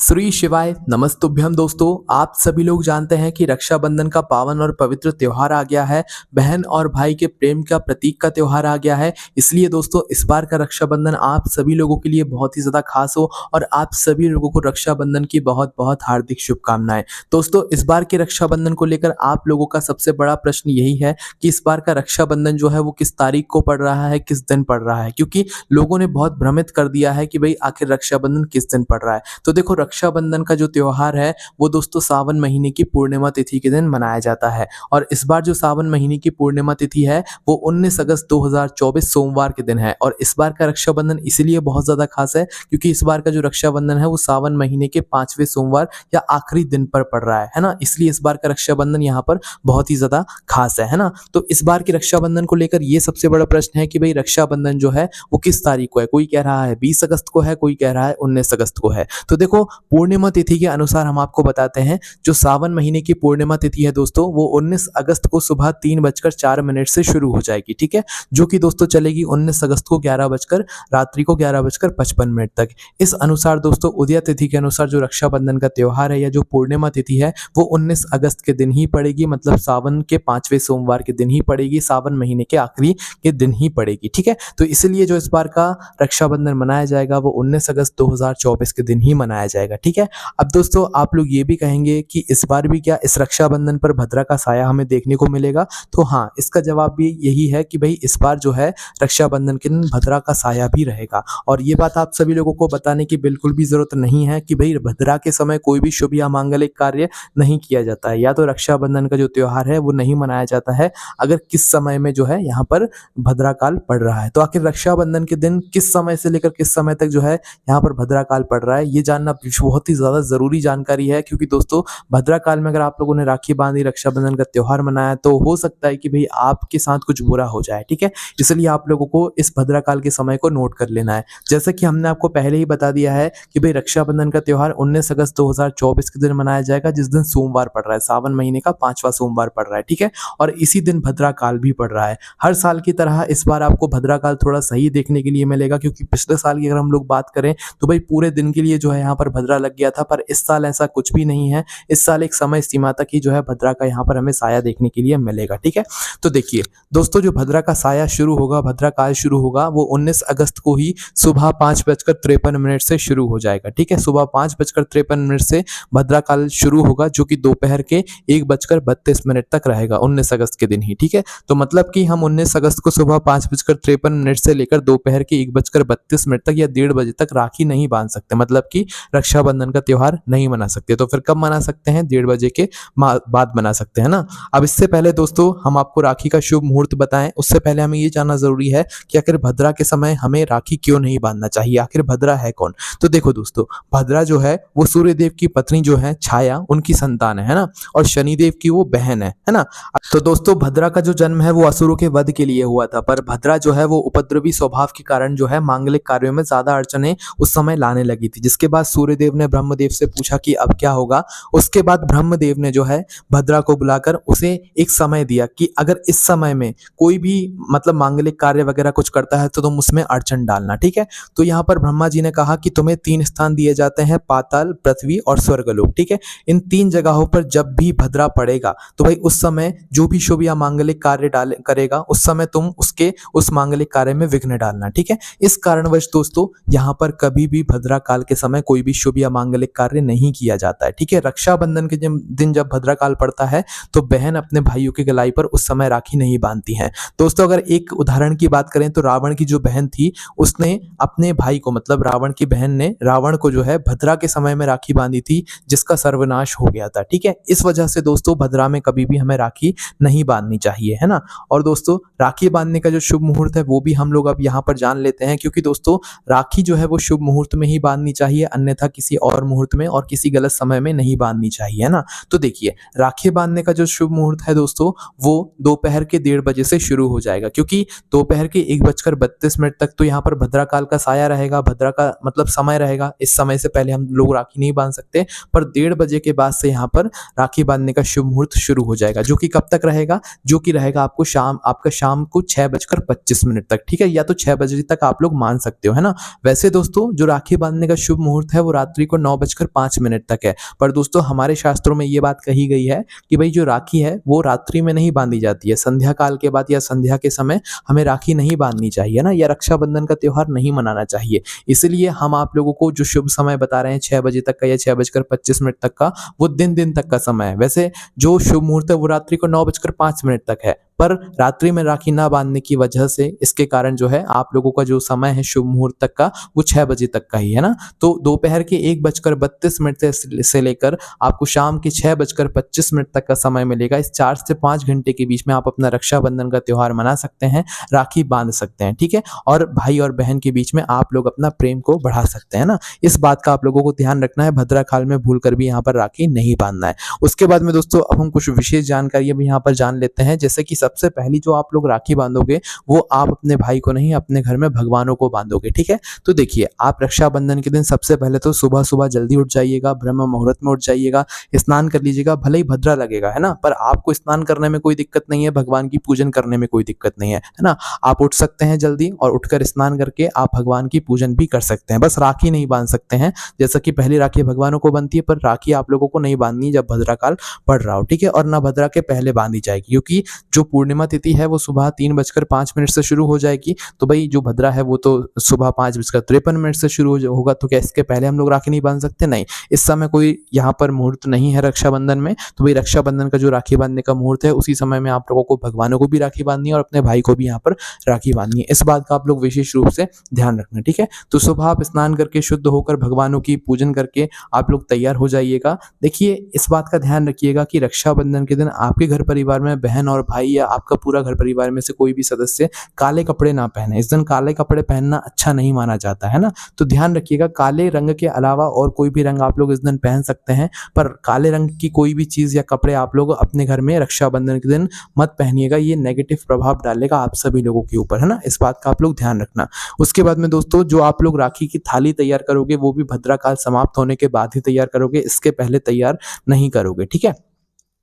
श्री शिवाय नमस्तुभ्यम। दोस्तों, आप सभी लोग जानते हैं कि रक्षाबंधन का पावन और पवित्र त्योहार आ गया है। बहन और भाई के प्रेम का प्रतीक का त्योहार आ गया है। इसलिए दोस्तों, इस बार का रक्षाबंधन आप सभी लोगों के लिए बहुत ही ज़्यादा खास हो और आप सभी लोगों को रक्षाबंधन की बहुत बहुत हार्दिक शुभकामनाएं। दोस्तों, इस बार के रक्षाबंधन को लेकर आप लोगों का सबसे बड़ा प्रश्न यही है कि इस बार का रक्षाबंधन जो है वो किस तारीख को पड़ रहा है, किस दिन पड़ रहा है, क्योंकि लोगों ने बहुत भ्रमित कर दिया है कि भाई आखिर रक्षाबंधन किस दिन पड़ रहा है। तो देखो, रक्षाबंधन का जो त्योहार है वो दोस्तों सावन महीने की पूर्णिमा तिथि के दिन मनाया जाता है और इस बार जो सावन महीने की पूर्णिमा तिथि है वो 19 अगस्त 2024 सोमवार के दिन है। और इस बार का रक्षाबंधन इसीलिए बहुत ज़्यादा खास है क्योंकि इस बार का जो रक्षाबंधन है वो सावन महीने के 5वें सोमवार या आखिरी दिन पर पड़ रहा है ना। इसलिए इस बार का रक्षाबंधन यहाँ पर बहुत ही ज़्यादा खास है ना। तो इस बार के रक्षाबंधन को लेकर ये सबसे बड़ा प्रश्न है कि भाई रक्षाबंधन जो है वो किस तारीख को है। कोई कह रहा है 20 अगस्त को है, कोई कह रहा है 19 अगस्त को है। तो देखो, पूर्णिमा तिथि के अनुसार हम आपको बताते हैं, जो सावन महीने की पूर्णिमा तिथि है दोस्तों वो 19 अगस्त को सुबह 3:04 से शुरू हो जाएगी, ठीक है, जो कि दोस्तों चलेगी 19 अगस्त को रात्रि को 11:55 तक। इस अनुसार दोस्तों उदय तिथि के अनुसार जो रक्षाबंधन का त्योहार है या जो पूर्णिमा तिथि है वो 19 अगस्त के दिन ही पड़ेगी, मतलब सावन के 5वें सोमवार के दिन ही पड़ेगी, सावन महीने के आखिरी के दिन ही पड़ेगी, ठीक है। तो इसलिए जो इस बार का रक्षाबंधन मनाया जाएगा वो 19 अगस्त 2024 के दिन ही मनाया जाएगा, ठीक है। अब दोस्तों, आप लोग ये भी कहेंगे कि इस बार भी क्या इस रक्षाबंधन पर भद्रा का साया हमें देखने को मिलेगा? तो हाँ, इसका जवाब भी यही है कि भाई इस बार जो है रक्षाबंधन के दिन भद्रा का साया भी रहेगा। और ये बात आप सभी लोगों को बताने की बिल्कुल भी जरूरत नहीं है कि भाई भद्रा के समय कोई भी शुभ या मांगलिक कार्य नहीं किया जाता है, या तो रक्षाबंधन का जो त्योहार है वो नहीं मनाया जाता है अगर किस समय में जो है यहाँ पर भद्रा काल पड़ रहा है। तो आखिर रक्षाबंधन के दिन किस समय से लेकर किस समय तक जो है यहाँ पर भद्रा काल पड़ रहा है, ये जानना बहुत ही ज्यादा जरूरी जानकारी है। क्योंकि दोस्तों, भद्रा काल में अगर आप लोगों ने राखी बांधी, रक्षाबंधन का त्योहार मनाया, तो हो सकता है कि भाई आपके साथ कुछ बुरा हो जाए, ठीक है। इसलिए आप लोगों को इस भद्रा काल के समय को नोट कर लेना है। जैसा कि हमने आपको पहले ही बता दिया है कि भाई रक्षाबंधन का त्योहार 19 अगस्त 2024 के दिन मनाया जाएगा, जिस दिन सोमवार पड़ रहा है, सावन महीने का 5वां सोमवार पड़ रहा है, ठीक है। और इसी दिन भद्रा काल भी पड़ रहा है। हर साल की तरह इस बार आपको भद्रा काल थोड़ा सही देखने के लिए मिलेगा, क्योंकि पिछले साल की अगर हम लोग बात करें तो भाई पूरे दिन के लिए जो है यहाँ पर भद्रा लग गया था, पर इस साल ऐसा कुछ भी नहीं है। इस साल एक समय सीमा तक ही जो है भद्रा का यहाँ पर हमें साया देखने के लिए मिलेगा, ठीक है। तो देखिए दोस्तों, जो भद्रा का साया शुरू होगा, भद्रा काल शुरू होगा, वो 19 अगस्त को ही सुबह 5:53 से शुरू हो जाएगा, ठीक है। सुबह 5:53 से भद्रा काल शुरू होगा, जो कि दोपहर के 1:32 तक रहेगा 19 अगस्त के दिन ही, ठीक है। तो मतलब कि हम 19 अगस्त को सुबह 5:53 से लेकर दोपहर के 1:32 तक या 1:30 बजे तक राखी नहीं बांध सकते, मतलब कि रक्षाबंधन का त्योहार नहीं मना सकते। तो फिर कब मना सकते हैं? 1:30 बजे के बाद मना सकते हैं ना। अब इससे पहले दोस्तों हम आपको राखी का शुभ मुहूर्त बताएं, उससे पहले हमें ये जानना जरूरी है कि आखिर भद्रा के समय हमें राखी क्यों नहीं बांधना चाहिए, आखिर भद्रा है कौन? तो देखो दोस्तों, भद्रा जो है वो सूर्यदेव की पत्नी जो है छाया, उनकी संतान है ना, और शनिदेव की वो बहन है ना। तो दोस्तों, भद्रा का जो जन्म है वो असुरों के वध के लिए हुआ था, पर भद्रा जो है वो उपद्रवी स्वभाव के कारण जो है मांगलिक कार्यों में ज्यादा अड़चने उस समय लाने लगी थी, जिसके बाद सूर्यदेव ने ब्रह्मदेव से पूछा कि अब क्या होगा। उसके बाद ब्रह्मदेव ने जो है भद्रा को बुलाकर उसे एक समय दिया कि अगर इस समय में कोई भी मतलब मांगलिक कार्य वगैरह कुछ करता है तो तुम उसमें अड़चन डालना, ठीक है। तो यहाँ पर ब्रह्मा जी ने कहा कि तुम्हें 3 स्थान दिए जाते हैं, पाताल, पृथ्वी और स्वर्गलोक, ठीक है। इन 3 जगहों पर जब भी भद्रा पड़ेगा तो भाई उस समय जो भी शुभ या मांगलिक कार्य करेगा उस समय तुम उसके उस मांगलिक कार्य में विघ्न डालना, ठीक है। इस कारणवश दोस्तों यहाँ पर कभी भी भद्रा काल के समय कोई भी शुभ या मांगलिक कार्य नहीं किया जाता है, ठीक है। रक्षाबंधन के दिन जब भद्रा काल पड़ता है तो बहन अपने भाइयों की गलाई पर उस समय राखी नहीं बांधती हैं। दोस्तों, अगर एक उदाहरण की बात करें तो रावण की जो बहन थी उसने अपने भाई को, मतलब रावण की बहन ने रावण को जो है भद्रा के समय में राखी बांधी थी, जिसका सर्वनाश हो गया था, ठीक है। इस वजह से दोस्तों भद्रा में कभी भी हमें राखी नहीं बांधनी चाहिए, है ना। और दोस्तों, राखी बांधने का जो शुभ मुहूर्त है वो भी हम लोग अब यहाँ पर जान लेते हैं, क्योंकि दोस्तों राखी जो है वो शुभ मुहूर्त में ही बांधनी चाहिए, अन्यथा किसी और मुहूर्त में और किसी गलत समय में नहीं बांधनी चाहिए, है ना। तो देखिए, राखी बांधने का जो शुभ मुहूर्त है दोस्तों वो दोपहर के 1:30 बजे से शुरू हो जाएगा, क्योंकि दोपहर के 1:32 तक तो यहाँ पर भद्रा काल का साया रहेगा, भद्रा का मतलब समय रहेगा। इस समय से पहले हम लोग राखी नहीं बांध सकते, पर 1:30 बजे के बाद से यहाँ पर राखी बांधने का शुभ मुहूर्त शुरू हो जाएगा, जो कि कब तक रहेगा? जो कि रहेगा आपका शाम को 6:25 तक, ठीक है। या तो 6 बजे तक आप लोग मान सकते हो, है ना। वैसे दोस्तों, जो राखी बांधने का शुभ मुहूर्त है वो रात रात्रि को 9:05 तक है। पर दोस्तों हमारे शास्त्रों में ये बात कही गई है कि भाई जो राखी है वो रात्रि में नहीं बांधी जाती है, संध्या काल के बाद या संध्या के समय हमें राखी नहीं बांधनी चाहिए ना, या रक्षाबंधन का त्योहार नहीं मनाना चाहिए। इसलिए हम आप लोगों को जो शुभ समय बता रहे हैं 6 बजे तक का या 6:25 तक का, वो दिन तक का समय है। वैसे जो शुभ मुहूर्त है वो रात्रि को 9:05 तक है, पर रात्रि में राखी ना बांधने की वजह से इसके कारण जो है आप लोगों का जो समय है शुभ मुहूर्त तक का वो 6 बजे तक का ही है ना। तो दोपहर के 1:32 से लेकर आपको शाम के 6:25 तक का समय मिलेगा। इस 4 से 5 घंटे के बीच में आप अपना रक्षाबंधन का त्योहार मना सकते हैं, राखी बांध सकते हैं, ठीक है। और भाई और बहन के बीच में आप लोग अपना प्रेम को बढ़ा सकते हैं ना। इस बात का आप लोगों को ध्यान रखना है, भद्रा काल में भूल कर भी यहाँ पर राखी नहीं बांधना है। उसके बाद में दोस्तों अब हम कुछ विशेष जानकारी अभी यहाँ पर जान लेते हैं। जैसे कि सबसे पहली जो आप लोग राखी बांधोगे वो आप अपने भाई को नहीं, अपने घर में भगवानों को बांधोगे, ठीक है। तो देखिए आप रक्षाबंधन के दिन सबसे पहले तो सुबह सुबह जल्दी उठ जाइएगा, ब्रह्म मुहूर्त में उठ जाइएगा, स्नान कर लीजिएगा। भले ही भद्रा लगेगा है ना, पर आपको स्नान करने में कोई दिक्कत नहीं है, भगवान की पूजन करने में कोई दिक्कत नहीं है ना। आप उठ सकते हैं जल्दी और उठकर स्नान करके आप भगवान की पूजन भी कर सकते हैं। बस राखी नहीं बांध सकते हैं, जैसा कि पहली राखी भगवानों को बनती है, पर राखी आप लोगों को नहीं बांधनी जब भद्रा काल पड़ रहा हो, ठीक है। और ना भद्रा के पहले बांधी जाएगी, क्योंकि जो पूर्णिमा तिथि है वो सुबह 3:05 से शुरू हो जाएगी। तो भाई जो भद्रा है वो तो सुबह 5:53 से शुरू होगा। तो क्या इसके पहले हम लोग राखी नहीं बांध सकते? नहीं, इस समय कोई यहाँ पर मुहूर्त नहीं है रक्षाबंधन में। तो भाई रक्षाबंधन का जो राखी बांधने का मुहूर्त है उसी समय में आप लोगों को भगवानों को भी राखी बांधनी है और अपने भाई को भी यहाँ पर राखी बांधनी है। इस बात का आप लोग विशेष रूप से ध्यान रखना, ठीक है। तो सुबह आप स्नान करके शुद्ध होकर भगवानों की पूजन करके आप लोग तैयार हो जाइएगा। देखिए इस बात का ध्यान रखिएगा कि रक्षाबंधन के दिन आपके घर परिवार में बहन और भाई या आपका पूरा घर परिवार में से कोई भी सदस्य काले कपड़े ना पहने। इस दिन काले कपड़े पहनना अच्छा नहीं माना जाता है ना। तो ध्यान रखिएगा, काले रंग के अलावा और कोई भी रंग आप लोग इस दिन पहन सकते हैं, पर काले रंग की कोई भी चीज या कपड़े आप लोग अपने घर में रक्षाबंधन के दिन मत पहनिएगा। ये नेगेटिव प्रभाव डालेगा आप सभी लोगों के ऊपर, है ना। इस बात का आप लोग ध्यान रखना। उसके बाद में दोस्तों जो आप लोग राखी की थाली तैयार करोगे वो भी भद्रा काल समाप्त होने के बाद ही तैयार करोगे, इसके पहले तैयार नहीं करोगे, ठीक है।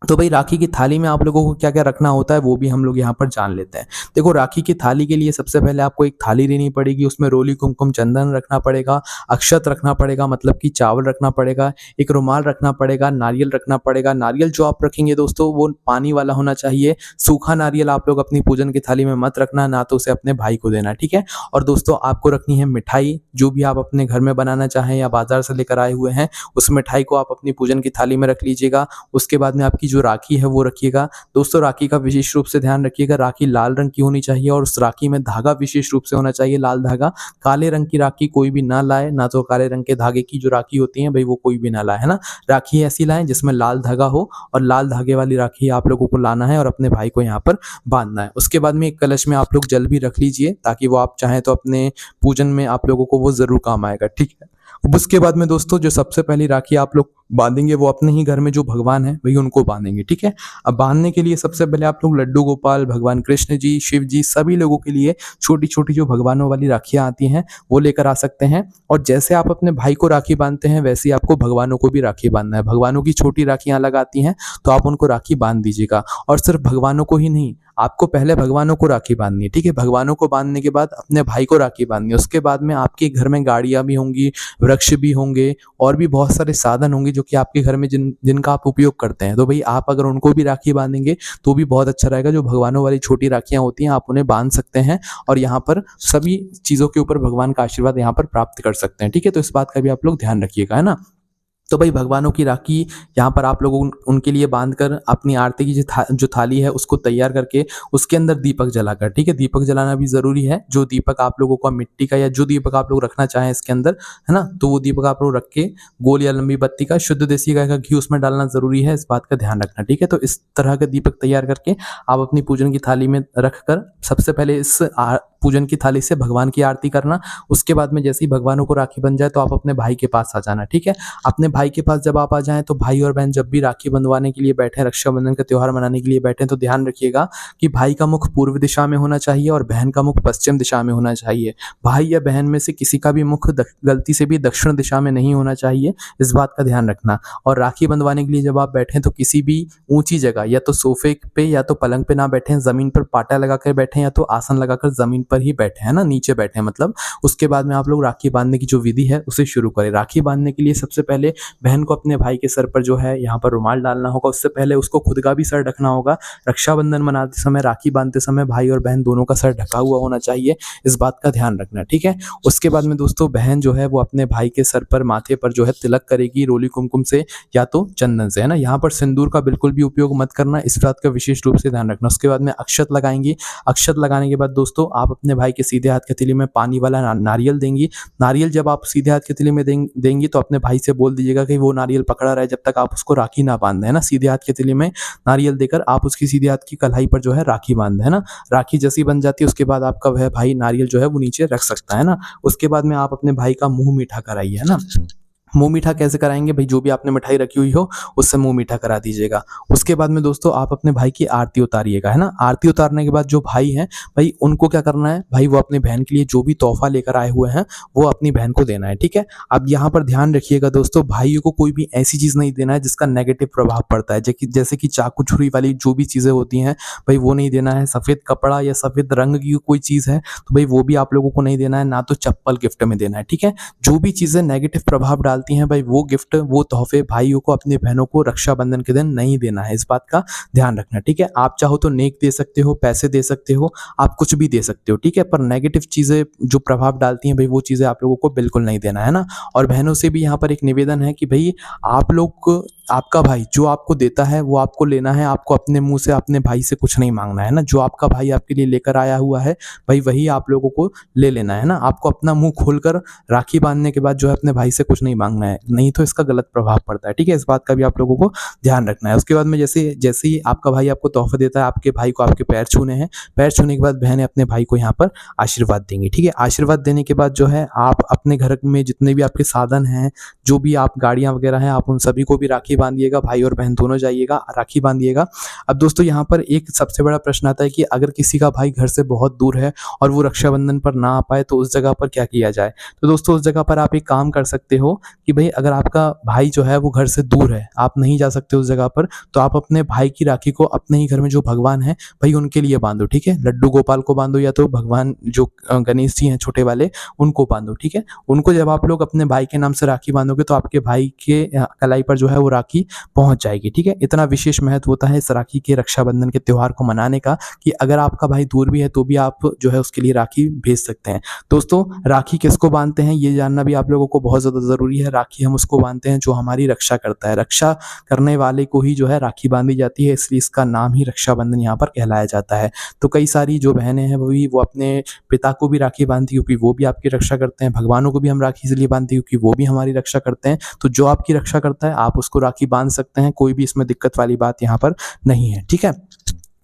तो भाई राखी की थाली में आप लोगों को क्या क्या रखना होता है वो भी हम लोग यहाँ पर जान लेते हैं। देखो राखी की थाली के लिए सबसे पहले आपको एक थाली लेनी पड़ेगी, उसमें रोली कुमकुम चंदन रखना पड़ेगा, अक्षत रखना पड़ेगा मतलब कि चावल रखना पड़ेगा, एक रुमाल रखना पड़ेगा, नारियल रखना पड़ेगा। नारियल जो आप रखेंगे दोस्तों वो पानी वाला होना चाहिए, सूखा नारियल आप लोग अपनी पूजन की थाली में मत रखना, ना तो उसे अपने भाई को देना, ठीक है। और दोस्तों आपको रखनी है मिठाई, जो भी आप अपने घर में बनाना चाहें या बाजार से लेकर आए हुए हैं उस मिठाई को आप अपनी पूजन की थाली में रख लीजिएगा। उसके बाद में आपकी जो राखी है वो रखिएगा। दोस्तों राखी का विशेष रूप से ध्यान रखिएगा, राखी लाल रंग की होनी चाहिए और उस राखी में धागा विशेष रूप से होना चाहिए लाल धागा। काले रंग की राखी कोई भी ना लाए, ना तो काले रंग के धागे की जो राखी होती है भाई वो कोई भी ना लाए, है ना। राखी ऐसी लाएं जिसमें लाल धागा हो, और लाल धागे वाली राखी आप लोगों को लाना है और अपने भाई को यहाँ पर बांधना है। उसके बाद में एक कलश में आप लोग जल भी रख लीजिए, ताकि वो आप चाहें तो अपने पूजन में आप लोगों को वो जरूर काम आएगा, ठीक है। उसके बाद में दोस्तों जो सबसे पहली राखी आप लोग बांधेंगे वो अपने ही घर में जो भगवान है वही उनको बांधेंगे, ठीक है। अब बांधने के लिए सबसे पहले आप लोग लड्डू गोपाल, भगवान कृष्ण जी, शिव जी, सभी लोगों के लिए छोटी छोटी जो भगवानों वाली राखियां आती हैं वो लेकर आ सकते हैं। और जैसे आप अपने भाई को राखी बांधते हैं वैसे ही आपको भगवानों को भी राखी बांधना है। भगवानों की छोटी राखियां अलग आती हैं तो आप उनको राखी बांध दीजिएगा। और सिर्फ भगवानों को ही नहीं, आपको पहले भगवानों को राखी बांधनी है, ठीक है। भगवानों को बांधने के बाद अपने भाई को राखी बांधनी है। उसके बाद में आपके घर में गाड़ियां भी होंगी, वृक्ष भी होंगे और भी बहुत सारे साधन होंगे जो कि आपके घर में जिनका आप उपयोग करते हैं। तो भाई आप अगर उनको भी राखी बांधेंगे तो भी बहुत अच्छा रहेगा। जो भगवानों वाली छोटी राखियां होती हैं आप उन्हें बांध सकते हैं और यहाँ पर सभी चीजों के ऊपर भगवान का आशीर्वाद यहाँ पर प्राप्त कर सकते हैं, ठीक है। तो इस बात का भी आप लोग ध्यान रखिएगा, है ना। तो भाई भगवानों की राखी यहाँ पर आप लोग उनके लिए बांधकर अपनी आरती की जो थाली है उसको तैयार करके उसके अंदर दीपक जलाकर, ठीक है। दीपक जलाना भी जरूरी है। जो दीपक आप लोगों का मिट्टी का या जो दीपक आप लोग रखना चाहें इसके अंदर, है ना, तो वो दीपक आप लोग रख के गोल या लंबी बत्ती का शुद्ध देसी गाय का घी उसमें डालना जरूरी है। इस बात का ध्यान रखना, ठीक है। तो इस तरह का दीपक तैयार करके आप अपनी पूजन की थाली में रखकर सबसे पहले इस पूजन की थाली से भगवान की आरती करना। उसके बाद में जैसे ही भगवानों को राखी बन जाए तो आप अपने भाई के पास आ जाना, ठीक है। अपने भाई के पास जब आप आ जाएँ तो भाई और बहन जब भी राखी बँधवाने के लिए बैठें, रक्षाबंधन का त्योहार मनाने के लिए बैठें तो ध्यान रखिएगा कि भाई का मुख पूर्व दिशा में होना चाहिए और बहन का मुख पश्चिम दिशा में होना चाहिए। भाई या बहन में से किसी का भी मुख गलती से भी दक्षिण दिशा में नहीं होना चाहिए, इस बात का ध्यान रखना। और राखी बँधवाने के लिए जब आप बैठें तो किसी भी ऊँची जगह या तो सोफ़े पे या तो पलंग पे ना बैठें, ज़मीन पर पाटा लगाकर बैठें या तो आसन लगाकर ज़मीन पर ही बैठें, है ना? नीचे बैठें मतलब। उसके बाद में आप लोग राखी बाँधने की जो विधि है उसे शुरू करें। राखी बाँधने के लिए सबसे पहले बहन को अपने भाई के सर पर जो है यहाँ पर रुमाल डालना होगा, उससे पहले उसको खुद का भी सर ढकना होगा। रक्षाबंधन मनाते समय, राखी बाँधते समय भाई और बहन दोनों का सर ढका हुआ होना चाहिए, इस बात का ध्यान रखना, ठीक है? उसके बाद में दोस्तों बहन जो है वो अपने भाई के सर पर, माथे पर जो है तिलक करेगी रोली कुमकुम से या तो चंदन से, है ना? यहाँ पर सिंदूर का बिल्कुल भी उपयोग मत करना, इस बात का विशेष रूप से ध्यान रखना। उसके बाद में अक्षत लगाएँगी। अक्षत लगाने के बाद दोस्तों आप अपने भाई के सीधे हाथ के हथेली में पानी वाला नारियल देंगी। नारियल जब आप सीधे हाथ के हथेली में देंगी तो अपने भाई से बोल दीजिएगा कि वो नारियल पकड़ा रहे जब तक आप उसको राखी ना बांध दें, है ना? सीधे हाथ के हथेली में नारियल देकर आप उसकी सीधे हाथ की कलाई पर जो है राखी बांध दें, है ना? राखी जैसी बन जाती है उसके बाद आपका वह भाई नारियल जो है वो नीचे रख सकता है ना? उसके बाद में आप अपने भाई का मुँह मीठा कराइए, है ना? मुँह मीठा कैसे कराएँगे भई, जो भी आपने मिठाई रखी हुई हो उससे मुँह मीठा करा दीजिएगा। उसके बाद में दोस्तों आप अपने भाई की आरती उतारिएगा, है ना? आरती उतारने के बाद जो भाई हैं, भई उनको क्या करना है, भाई वो अपनी बहन के लिए जो भी तोहफ़ा लेकर आए हुए हैं, वो अपनी बहन को देना है, ठीक है? अब यहाँ पर ध्यान रखिएगा दोस्तों, भाइयों को कोई भी ऐसी चीज़ नहीं देना है जिसका नेगेटिव प्रभाव पड़ता है। जैसे कि चाकू छुरी वाली जो भी चीज़ें होती हैं, भई वो नहीं देना है। सफ़ेद कपड़ा या सफ़ेद रंग की कोई चीज़ है, तो भई वो भी आप लोगों को नहीं देना है, ना तो चप्पल गिफ्ट में देना है, ठीक है? जो भी चीज़ें नेगेटिव प्रभाव डालती हैं भाई, वो गिफ्ट, वो तोहफ़े भाइयों को, अपनी बहनों को रक्षाबंधन के दिन नहीं देना है, इस बात का ध्यान रखना, ठीक है? आप चाहो तो नेक दे सकते हो, पैसे दे सकते हो, आप कुछ भी दे सकते हो, ठीक है? पर नेगेटिव चीज़ें जो प्रभाव डालती हैं भई, वो चीज़ें आप लोगों को बिल्कुल नहीं देना है ना? और बहनों से भी यहाँ पर एक निवेदन है कि भई आप लोग को, आपका भाई जो आपको देता है वो आपको लेना है, आपको अपने मुँह से अपने भाई से कुछ नहीं माँगना है ना? जो आपका भाई आपके लिए लेकर आया हुआ है, भई वही आप लोगों को ले लेना है ना? आपको अपना मुँह खोलकर राखी बाँधने के बाद जो है अपने भाई से कुछ नहीं माँगना है, नहीं तो इसका गलत प्रभाव पड़ता है, ठीक है? इस बात का भी आप लोगों को ध्यान रखना है। उसके बाद में जैसे जैसे ही आपका भाई आपको तोहफ़ा देता है, आपके भाई को आपके पैर छूने हैं, पैर छूने के बाद बहनें अपने भाई को यहाँ पर आशीर्वाद देंगी, ठीक है? आशीर्वाद देने के बाद जो है आप अपने घर में जितने भी आपके साधन हैं, जो भी आप गाड़ियाँ वगैरह हैं, आप उन सभी को भी राखी बाँधिएगा, भाई और बहन दोनों जाइएगा, राखी बाँधिएगा। अब दोस्तों यहाँ पर एक सबसे बड़ा प्रश्न आता है कि अगर किसी का भाई घर से बहुत दूर है और वो रक्षाबंधन पर ना आ पाए तो उस जगह पर क्या किया जाए? तो दोस्तों उस जगह पर आप एक काम कर सकते हो कि भई अगर आपका भाई जो है वो घर से दूर है, आप नहीं जा सकते उस जगह पर, तो आप अपने भाई की राखी को अपने ही घर में जो भगवान हैं, भई उनके लिए बाँधो, ठीक है? लड्डू गोपाल को बाँधो या तो भगवान जो गणेश जी हैं छोटे वाले, उनको बाँधो, ठीक है? उनको जब आप लोग अपने भाई के नाम से राखी बाँधोगे तो आपके भाई के कलाई पर जो है वो राखी पहुँच जाएगी, ठीक है? इतना विशेष महत्व होता है इस राखी के, रक्षाबंधन के त्योहार को मनाने का, कि अगर आपका भाई दूर भी है तो भी आप जो है उसके लिए राखी भेज सकते हैं। दोस्तों राखी किसको बाँधते हैं ये जानना भी आप लोगों को बहुत ज़्यादा ज़रूरी है। राखी हम उसको बाँधते हैं जो हमारी रक्षा करता है, रक्षा करने वाले को ही जो है राखी बाँधी जाती है, इसलिए इसका नाम ही रक्षाबंधन यहाँ पर कहलाया जाता है। तो कई सारी जो बहनें हैं वो अपने पिता को भी राखी बाँधती हैं क्योंकि वो भी आपकी रक्षा करते हैं, भगवानों को भी हम राखी इसलिए बाँधते हैं क्योंकि वो भी हमारी रक्षा करते हैं। तो जो आपकी रक्षा करता है आप उसको राखी बाँध सकते हैं, कोई भी इसमें दिक्कत वाली बात यहाँ पर नहीं है, ठीक है?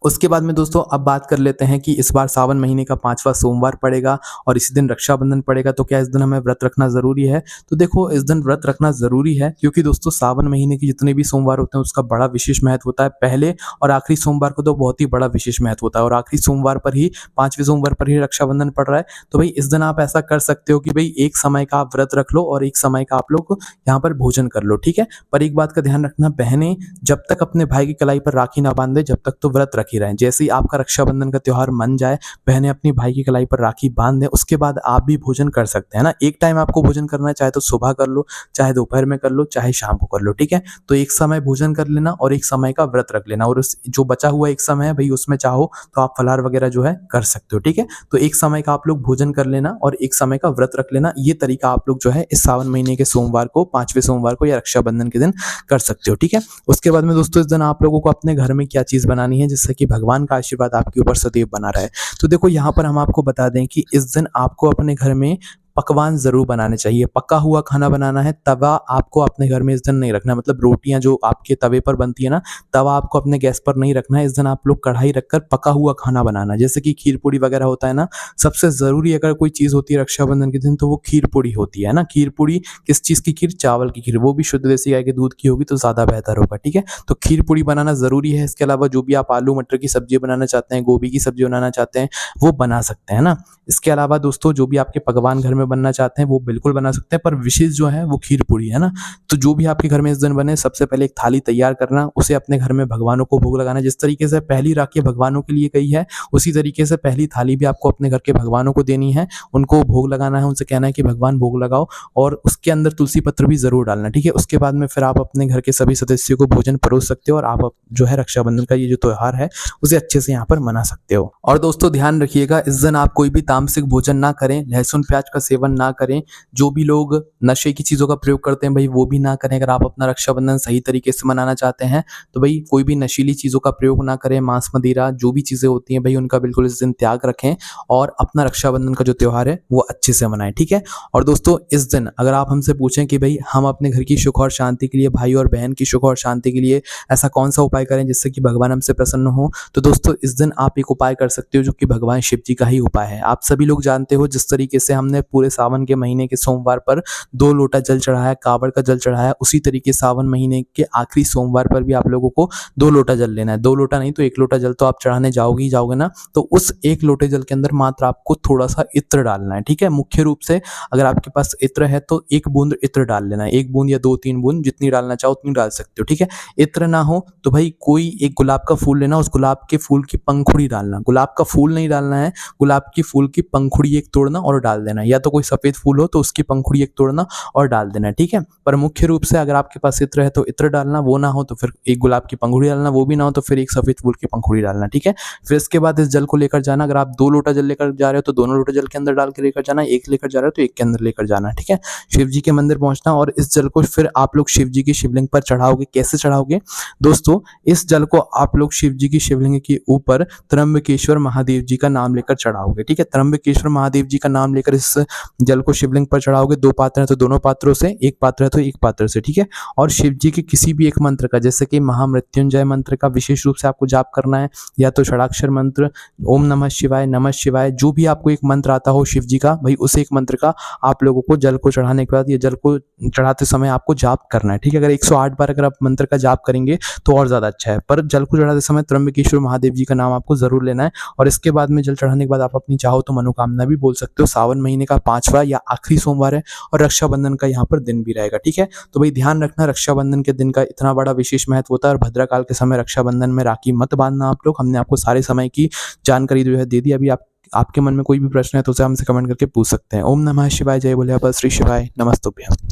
उसके बाद में दोस्तों अब बात कर लेते हैं कि इस बार सावन महीने का 5वां सोमवार पड़ेगा और इसी दिन रक्षाबंधन पड़ेगा, तो क्या इस दिन हमें व्रत रखना ज़रूरी है? तो देखो इस दिन व्रत रखना ज़रूरी है क्योंकि दोस्तों सावन महीने के जितने भी सोमवार होते हैं उसका बड़ा विशेष महत्व होता है। पहले और आखिरी सोमवार को तो बहुत ही बड़ा विशेष महत्व होता है और आखिरी सोमवार पर ही, 5वें सोमवार पर ही रक्षाबंधन पड़ रहा है। तो भाई इस दिन आप ऐसा कर सकते हो कि भाई एक समय का आप व्रत रख लो और एक समय का आप लोग यहाँ पर भोजन कर लो, ठीक है? पर एक बात का ध्यान रखना, बहनें जब तक अपने भाई की कलाई पर राखी ना बांधे जब तक तो व्रत रखी रहें। जैसे ही आपका रक्षाबंधन का त्योहार मन जाए, बहनें अपनी भाई की कलाई पर राखी बांध दें, उसके बाद आप भी भोजन कर सकते हैं ना। एक टाइम आपको भोजन करना है, चाहे तो सुबह कर लो, चाहे दोपहर में कर लो, चाहे शाम को कर लो, ठीक है? तो एक समय भोजन कर लेना और एक समय का व्रत रख लेना और उस जो बचा हुआ एक समय है भाई उसमें चाहो तो आप फलाहार वगैरह जो है कर सकते हो, ठीक है? तो एक समय का आप लोग भोजन कर लेना और एक समय का व्रत रख लेना। ये तरीका आप लोग जो है इस सावन महीने के सोमवार को, 5वें सोमवार को या रक्षाबंधन के दिन कर सकते हो, ठीक है? उसके बाद में दोस्तों इस दिन आप लोगों को अपने घर में क्या चीज़ बनानी है जिससे कि भगवान का आशीर्वाद आपके ऊपर सदैव बना रहे। तो देखो यहाँ पर हम आपको बता दें कि इस दिन आपको अपने घर में पकवान जरूर बनाने चाहिए। पका हुआ खाना बनाना है। तवा आपको अपने घर में इस दिन नहीं रखना है, मतलब रोटियां जो आपके तवे पर बनती है ना, तवा आपको अपने गैस पर नहीं रखना है। इस दिन आप लोग कढ़ाई रखकर पका हुआ खाना बनाना, जैसे कि खीर पूड़ी वगैरह होता है ना। सबसे जरूरी अगर कोई चीज होती है रक्षाबंधन के दिन तो वो खीर पूड़ी होती है ना। खीर पूड़ी किस चीज की खीर? चावल की खीर, वो भी शुद्ध देसी गाय के दूध की होगी तो ज्यादा बेहतर होगा। ठीक है, तो खीर पूड़ी बनाना जरूरी है। इसके अलावा जो भी आप आलू मटर की सब्जी बनाना चाहते हैं, गोभी की सब्जी बनाना चाहते हैं, वो बना सकते हैं ना। इसके अलावा दोस्तों जो भी आपके पकवान घर में बनना चाहते हैं वो बिल्कुल बना सकते हैं, पर विशेष जो है वो खीर पूड़ी है ना। तो जो भी आपके घर में इस दिन बने, सबसे पहले एक थाली तैयार करना, उसे अपने घर में भगवानों को भोग लगाना। जिस तरीके से पहली राखी भगवानों के लिए गई है, उसी तरीके से पहली थाली भी आपको अपने घर के भगवानों को देनी है, उनको भोग लगाना है, उनसे कहना है कि भगवान भोग लगाओ, और उसके अंदर तुलसी पत्र भी जरूर डालना। ठीक है, उसके बाद में फिर आप अपने घर के सभी सदस्यों को भोजन परोस सकते हो, और आप जो है रक्षाबंधन का ये जो त्योहार है उसे अच्छे से यहाँ पर मना सकते हो। और दोस्तों ध्यान रखिएगा, इस दिन आप कोई भी तामसिक भोजन ना करें, लहसुन प्याज का सेवन ना करें। जो भी लोग नशे की चीजों का प्रयोग करते हैं भाई वो भी ना करें। अगर आप अपना रक्षाबंधन सही तरीके से मनाना चाहते हैं तो भाई कोई भी नशीली चीजों का प्रयोग ना करें। मांस मदिरा जो भी चीजें होती हैं भाई उनका बिल्कुल इस दिन त्याग रखें, और अपना रक्षाबंधन का जो त्योहार है वो अच्छे से मनाएं। ठीक है, और दोस्तों इस दिन अगर आप हमसे पूछें कि भाई हम अपने घर की सुख और शांति के लिए, भाई और बहन की सुख और शांति के लिए ऐसा कौन सा उपाय करें जिससे कि भगवान हमसे प्रसन्न हो, तो दोस्तों इस दिन आप एक उपाय कर सकते हो जो कि भगवान शिव जी का ही उपाय है। आप सभी लोग जानते हो जिस तरीके से हमने पूरे सावन के महीने के सोमवार पर 2 लोटा जल चढ़ाया, कावड़ का जल चढ़ाया, उसी तरीके सावन महीने के आखिरी सोमवार पर भी आप लोगों को 2 लोटा जल लेना है। 2 लोटा नहीं तो 1 लोटा जल तो आप चढ़ाने जाओगे ही जाओगे ना, तो उस 1 लोटे जल के अंदर मात्र आपको थोड़ा सा इत्र डालना है। ठीक है, मुख्य रूप से अगर आपके पास इत्र है तो 1 बूंद इत्र डाल लेना है, 1 बूंद या 2-3 बूंद, जितनी डालना चाहो उतनी डाल सकते हो। ठीक है, इत्र ना हो तो भाई कोई एक गुलाब का फूल लेना, उस गुलाब के फूल की पंखुड़ी डालना। गुलाब का फूल नहीं डालना है, गुलाब की फूल की पंखुड़ी एक तोड़ना और डाल देना, या तो कोई सफेद फूल हो तो उसकी पंखुड़ी एक तोड़ना और डाल देना। ठीक है, पर मुख्य रूप से अगर आपके पास इत्र है तो इत्र डालना, वो ना हो तो फिर एक गुलाब की पंखुड़ी डालना, वो भी ना हो तो फिर एक सफेद फूल की पंखुड़ी डालना। ठीक है, फिर इसके बाद इस जल को लेकर जाना। अगर आप 2 लोटा जल लेकर जा रहे हो तो दोनों लोटा जल के अंदर डाल के लेकर जाना, 1 लेकर जा रहे हो तो 1 के अंदर लेकर जाना। ठीक है, शिव जी के मंदिर पहुंचना और इस जल को फिर आप लोग शिव जी की शिवलिंग पर चढ़ाओगे। कैसे चढ़ाओगे दोस्तों? इस जल को आप लोग शिव जी की शिवलिंग के ऊपर त्र्यंबकेश्वर महादेव जी का नाम लेकर चढ़ाओगे। ठीक है, त्र्यंबकेश्वर महादेव जी का नाम लेकर इस जल को शिवलिंग पर चढ़ाओगे। 2 पात्र है तो दोनों पात्रों से, 1 पात्र है तो 1 पात्र से। ठीक है, और शिव जी के किसी भी एक मंत्र का, जैसे कि महामृत्युंजय मंत्र का विशेष रूप से आपको जाप करना है, या तो षडाक्षर मंत्र, ओम नमः शिवाय, जो भी आपको एक मंत्र आता हो शिव जी का, भाई उस एक मंत्र का आप लोगों को जल को चढ़ाने के बाद, ये जल को चढ़ाते समय आपको जाप करना है। ठीक है, अगर 108 बार अगर आप मंत्र का जाप करेंगे तो और ज्यादा अच्छा है, पर जल को चढ़ाते समय त्र्यंबकेश्वर महादेव जी का नाम आपको जरूर लेना है। और इसके बाद में जल चढ़ाने के बाद आप अपनी चाहो तो मनोकामना भी बोल सकते हो। सावन महीने का 5वां या आखिरी सोमवार है और रक्षाबंधन का यहाँ पर दिन भी रहेगा। ठीक है, तो भाई ध्यान रखना, रक्षाबंधन के दिन का इतना बड़ा विशेष महत्व होता है, और भद्रा काल के समय रक्षाबंधन में राखी मत बांधना आप लोग। हमने आपको सारे समय की जानकारी जो है दे दी। अभी आपके मन में कोई भी प्रश्न है तो उसे हमसे कमेंट करके पूछ सकते हैं। ओम नमः शिवाय, जय भोले बाबा, श्री शिवाय, नमस्तुभ्यं।